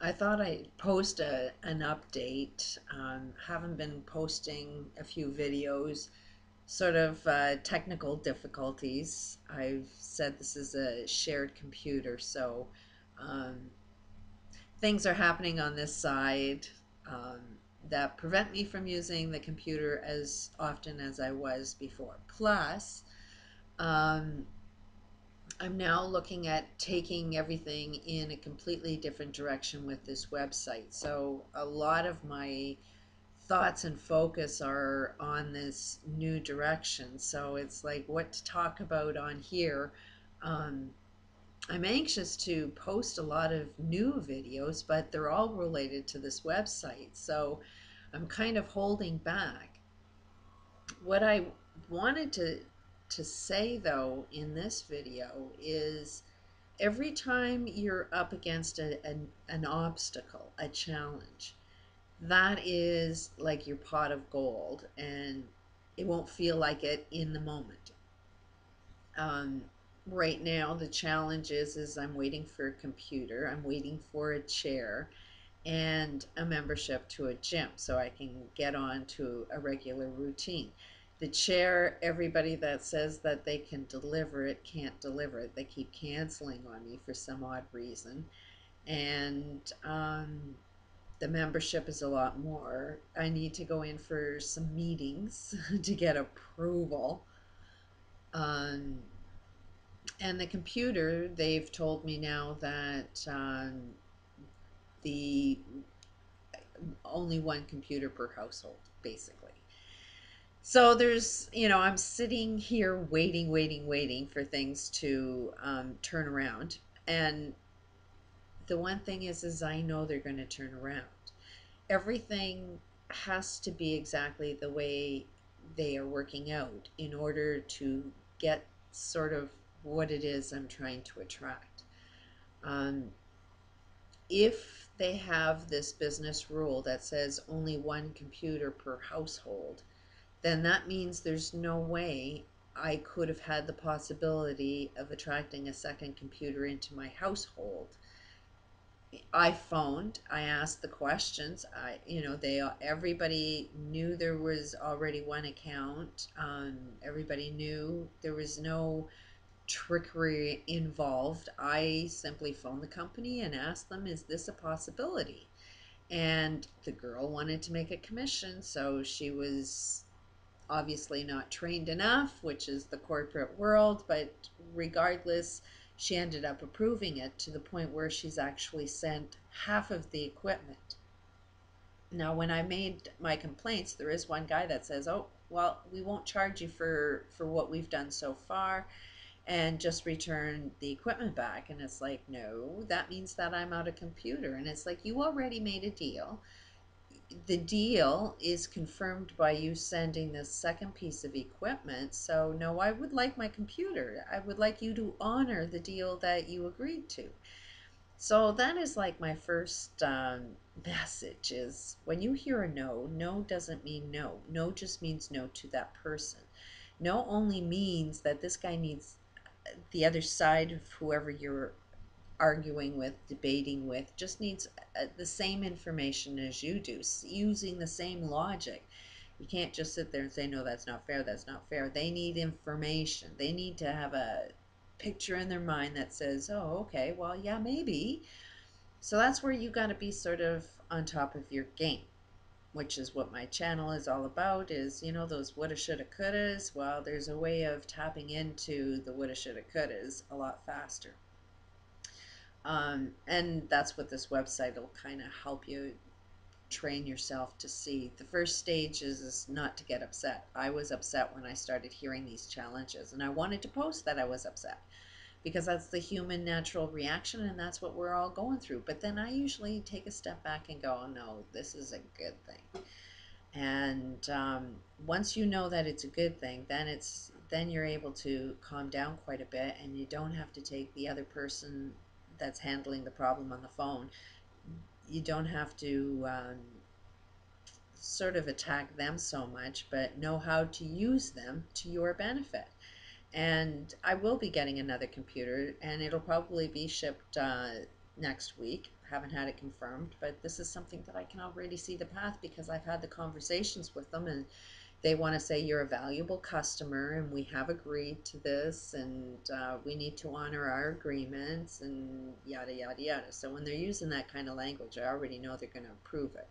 I thought I'd post an update. Haven't been posting a few videos, sort of technical difficulties. I've said this is a shared computer, so um, things are happening on this side um, that prevent me from using the computer as often as I was before. Plus, um, I'm now looking at taking everything in a completely different direction with this website. So a lot of my thoughts and focus are on this new direction. So it's like what to talk about on here. Um, I'm anxious to post a lot of new videos, but they're all related to this website. So I'm kind of holding back. What I wanted to say though in this video is every time you're up against an obstacle, a challenge, that is like your pot of gold, and it won't feel like it in the moment. Um, right now, the challenge is I'm waiting for a computer, I'm waiting for a chair, and a membership to a gym so I can get on to a regular routine. The chair, everybody that says that they can deliver it can't deliver it. They keep canceling on me for some odd reason. And the membership is a lot more. I need to go in for some meetings to get approval. Um, and the computer, they've told me now that the only one computer per household, basically. So I'm sitting here waiting for things to turn around. And the one thing is I know they're going to turn around. Everything has to be exactly the way they are working out in order to get sort of what it is I'm trying to attract. Um, if they have this business rule that says only one computer per household, then that means there's no way I could have had the possibility of attracting a second computer into my household. I phoned, I asked the questions. Everybody knew there was already one account. Everybody knew there was no trickery involved. I simply phoned the company and asked them, is this a possibility? And the girl wanted to make a commission, so she was obviously not trained enough, which is the corporate world, but regardless, she ended up approving it to the point where she's actually sent half of the equipment. Now, when I made my complaints, there is one guy that says, "Oh, well, we won't charge you for what we've done so far, and just return the equipment back." And it's like, no, that means that I'm out of computer. And it's like, you already made a deal. The deal is confirmed by you sending this second piece of equipment. So no, I would like my computer. I would like you to honor the deal that you agreed to. So that is like my first message is when you hear a no, no doesn't mean no. No just means no to that person. No only means that this guy needs the other side of whoever you're arguing with, debating with, just needs the same information as you do, using the same logic. You can't just sit there and say, no, that's not fair, that's not fair. They need information. They need to have a picture in their mind that says, oh, okay, well, yeah, maybe. So that's where you got to be sort of on top of your game, which is what my channel is all about, is, those woulda, shoulda, couldas. Well, there's a way of tapping into the woulda, shoulda, couldas a lot faster. And that's what this website will kind of help you train yourself to see. The first stage is not to get upset. I was upset when I started hearing these challenges, and I wanted to post that I was upset because that's the human natural reaction, and that's what we're all going through. But then I usually take a step back and go, oh, no, this is a good thing. And once you know that it's a good thing, then you're able to calm down quite a bit, and you don't have to take the other person that's handling the problem on the phone. You don't have to sort of attack them so much, but know how to use them to your benefit. And I will be getting another computer, and it'll probably be shipped next week. haven't had it confirmed, but this is something that I can already see the path because I've had the conversations with them, and they want to say you're a valuable customer and we have agreed to this, and we need to honor our agreements and yada yada yada. So when they're using that kind of language, I already know they're going to approve it.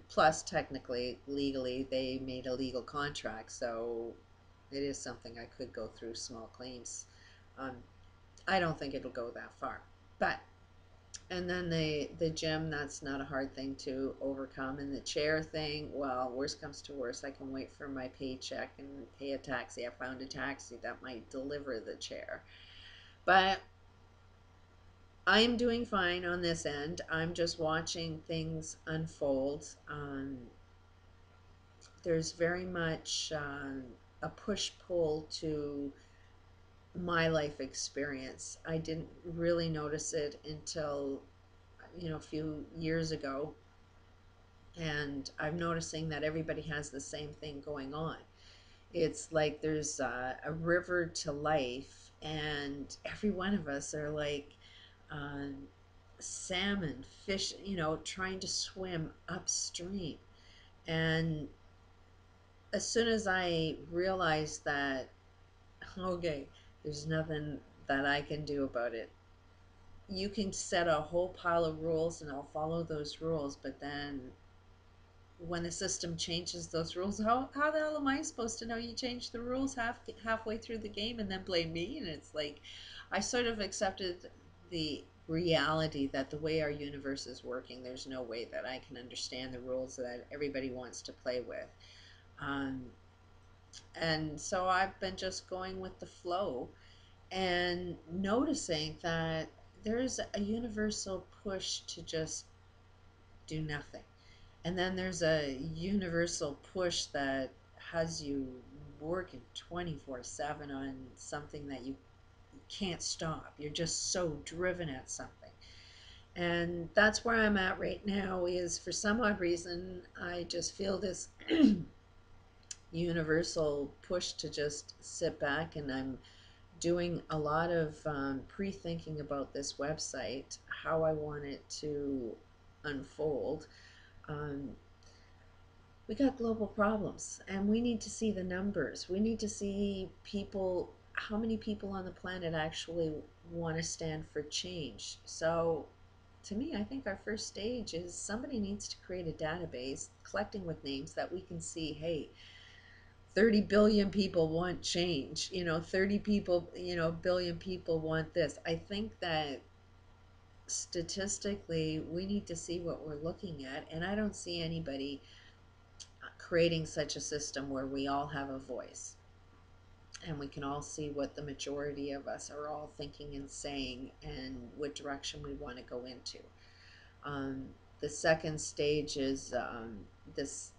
Plus, technically, legally, they made a legal contract, so it is something I could go through small claims. Um, I don't think it'll go that far, but and then the gym, that's not a hard thing to overcome. And the chair thing, well, worst comes to worst, I can wait for my paycheck and pay a taxi. I found a taxi that might deliver the chair. But I am doing fine on this end. I'm just watching things unfold. There's very much a push-pull to my life experience. I didn't really notice it until, a few years ago, and I'm noticing that everybody has the same thing going on. It's like there's a river to life, and every one of us are like um, salmon, fish, trying to swim upstream. And as soon as I realized that, okay, there's nothing that I can do about it. You can set a whole pile of rules and I'll follow those rules, but then when the system changes those rules, how the hell am I supposed to know you changed the rules halfway through the game and then blame me? And it's like I sort of accepted the reality that the way our universe is working, there's no way that I can understand the rules that everybody wants to play with. Um, and so I've been just going with the flow and noticing that there's a universal push to just do nothing. And then there's a universal push that has you working 24/7 on something that you can't stop. You're just so driven at something. And that's where I'm at right now is for some odd reason, I just feel this universal push to just sit back, and I'm doing a lot of pre-thinking about this website, how I want it to unfold. Um, we got global problems and we need to see the numbers. We need to see people, how many people on the planet actually want to stand for change. So to me, I think our first stage is somebody needs to create a database collecting with names that we can see, hey, 30 billion people want change, 30 people, billion people want this. I think that statistically we need to see what we're looking at, and I don't see anybody creating such a system where we all have a voice and we can all see what the majority of us are all thinking and saying and what direction we want to go into. Um, the second stage is this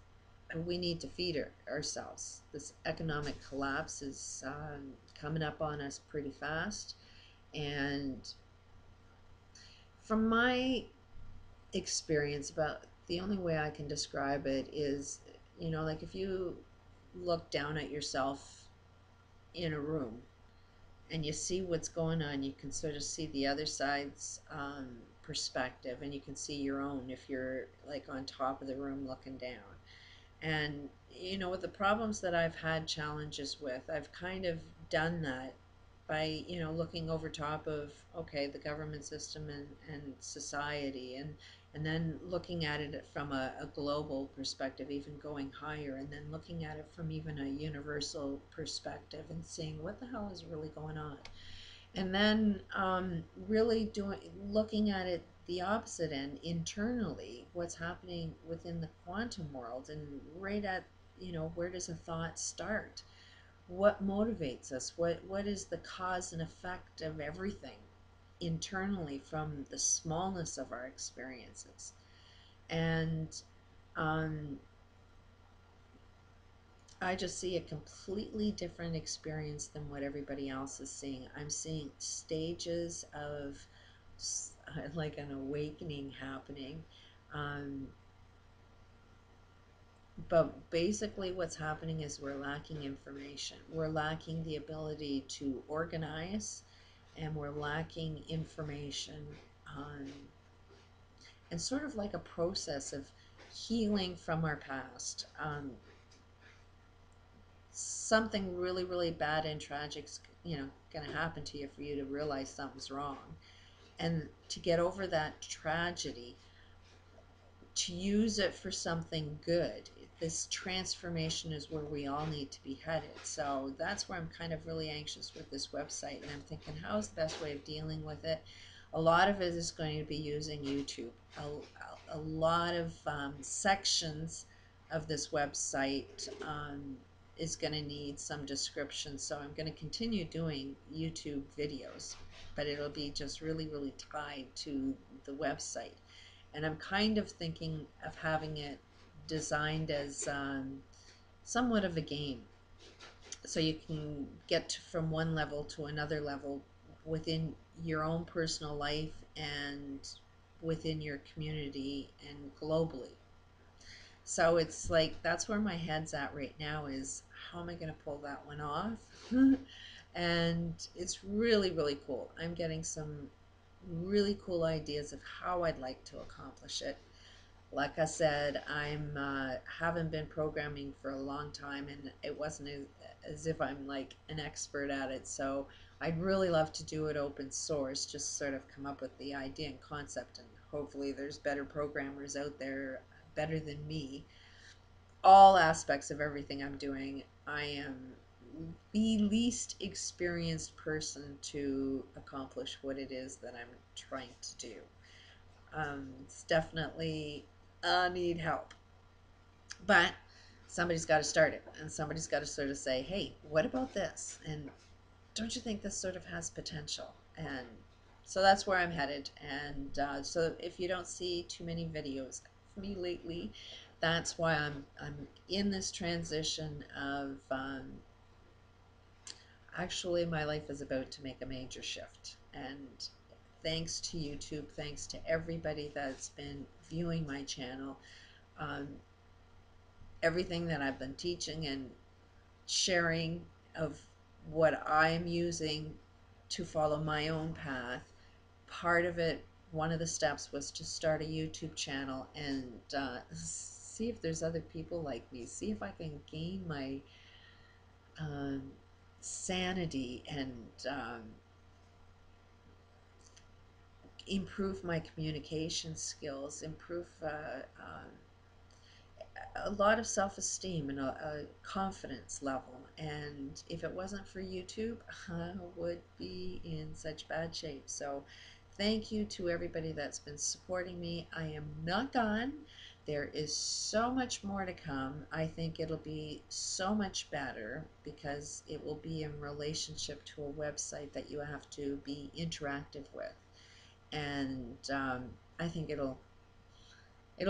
we need to feed ourselves. This economic collapse is coming up on us pretty fast, and from my experience, about the only way I can describe it is, like if you look down at yourself in a room and you see what's going on, you can sort of see the other side's perspective, and you can see your own if you're like on top of the room looking down. And with the problems that I've had challenges with, I've kind of done that by looking over top of, okay, the government system and society, and then looking at it from a global perspective, even going higher, and then looking at it from even a universal perspective and seeing what the hell is really going on. And then really looking at it the opposite end, internally, what's happening within the quantum world, and right at, where does a thought start? What motivates us? What is the cause and effect of everything internally from the smallness of our experiences? And um, I just see a completely different experience than what everybody else is seeing. I'm seeing stages of like an awakening happening. Um, but basically what's happening is we're lacking information. We're lacking the ability to organize, and we're lacking information on and sort of like a process of healing from our past. Something really, really bad and tragic's, going to happen to you for you to realize something's wrong. And to get over that tragedy, to use it for something good. This transformation is where we all need to be headed. So that's where I'm kind of really anxious with this website. And I'm thinking, how's the best way of dealing with it? A lot of it is going to be using YouTube. A lot of sections of this website is going to need some description. So I'm going to continue doing YouTube videos, but it'll be just really, really tied to the website. And I'm kind of thinking of having it designed as somewhat of a game. So you can get from one level to another level within your own personal life and within your community and globally. So it's like that's where my head's at right now, is how am I going to pull that one off? And it's really, really cool. I'm getting some really cool ideas of how I'd like to accomplish it. Like I said, I'm haven't been programming for a long time, and it wasn't as if I'm like an expert at it. So I'd really love to do it open source, just sort of come up with the idea and concept, and hopefully there's better programmers out there better than me. All aspects of everything I'm doing, I am the least experienced person to accomplish what it is that I'm trying to do. It's definitely need help, but somebody's got to start it, and somebody's got to sort of say, hey, what about this, and don't you think this sort of has potential? And so that's where I'm headed. And so if you don't see too many videos of me lately, that's why I'm in this transition of actually my life is about to make a major shift. And thanks to YouTube, thanks to everybody that's been viewing my channel, um, everything that I've been teaching and sharing of what I'm using to follow my own path. Part of it, one of the steps was to start a YouTube channel and see if there's other people like me, see if I can gain my um, sanity and improve my communication skills, improve a lot of self-esteem and a confidence level. And if it wasn't for YouTube, I would be in such bad shape. So thank you to everybody that's been supporting me. I am not done. There is so much more to come. I think it'll be so much better because it will be in relationship to a website that you have to be interactive with. And I think it'll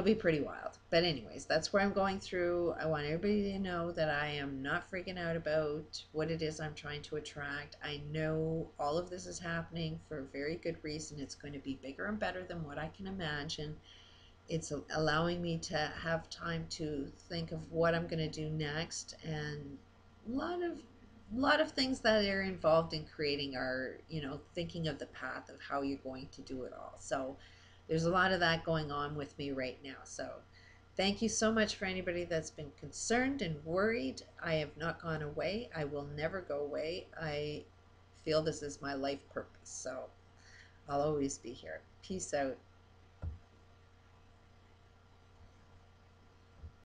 be pretty wild. But anyways, that's where I'm going through. I want everybody to know that I am not freaking out about what it is I'm trying to attract. I know all of this is happening for a very good reason. It's going to be bigger and better than what I can imagine. It's allowing me to have time to think of what I'm going to do next, and a lot of things that are involved in creating our, thinking of the path of how you're going to do it all. So there's a lot of that going on with me right now. So thank you so much for anybody that's been concerned and worried. I have not gone away. I will never go away. I feel this is my life purpose. So I'll always be here. Peace out.